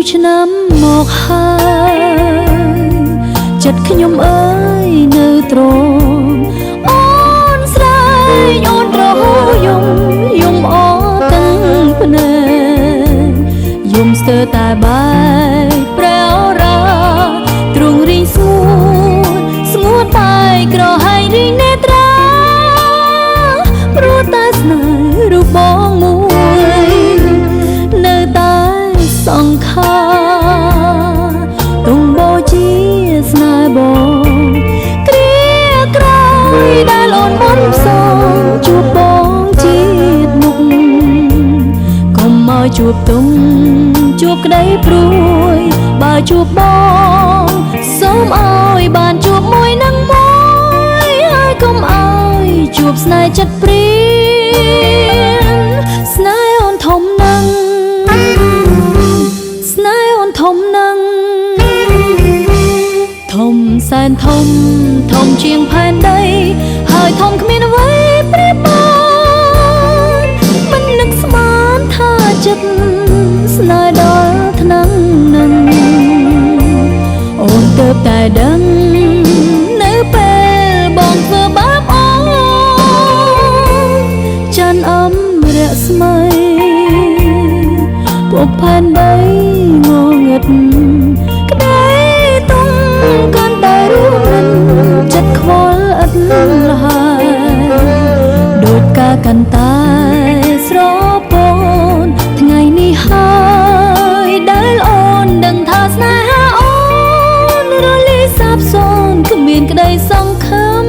ឆ្នាំមកហើយចិត្តខ្ញុំអើយនៅត្រង់អូនស្រីអូនរហូយំអទាំងភ្នែកយំស្ទើរតែបែកប្រែអរ៉ាទ្រង់រីងស្ងួតតែក្រហែងរីងនេត្រាព្រោះតែស្នេហ៍រូបបងមួយនៅតែសង្ខារទុំបូជាស្នេហ៍បងគ្រាក្រោយដែលអូនមិនផ្សងជួបបងជាតិមុខកុំមកជួបទុំជួបក្តីព្រួយបើជួបបងសូមឲ្យបានជួបមួយនឹងមួយហើយកុំឲ្យជួបស្នេហ៍ចិត្តព្រានស្នេហ៍អូនធំនឹងស្នេហ៍អូនធំនឹងធំសែនធំជាងផែនដីហើយធំគ្មានអ្វីប្រៀបបានមិននឹកស្មានថាចិត្តស្នេហ៍ដល់ថ្នាំនឹងអូនទើបតែដឹងនៅពេលបងធ្វើបាបអូនច័ន្ទអំរស្មីពុកផែនដីងងឹតក្តីទុំកាន់តែរួមរិនចិត្តខ្វល់ឥតលហើយដូចការកាន់តែស្រពនថ្ងៃនេះហើយដែលអូនដឹងថាស្នេហាអូនរលាយសាបសូន្យគ្មានក្តីសង្ឃឹម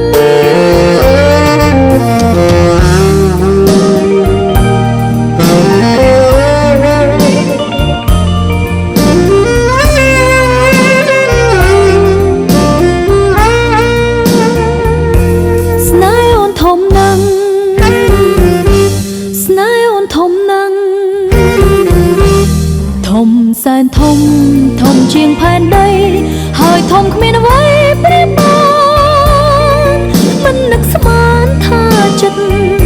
សែនធំជាងផែនដីហើយធំគ្មានអ្វីប្រៀបបានមិននឹកស្មានថាចិត្ត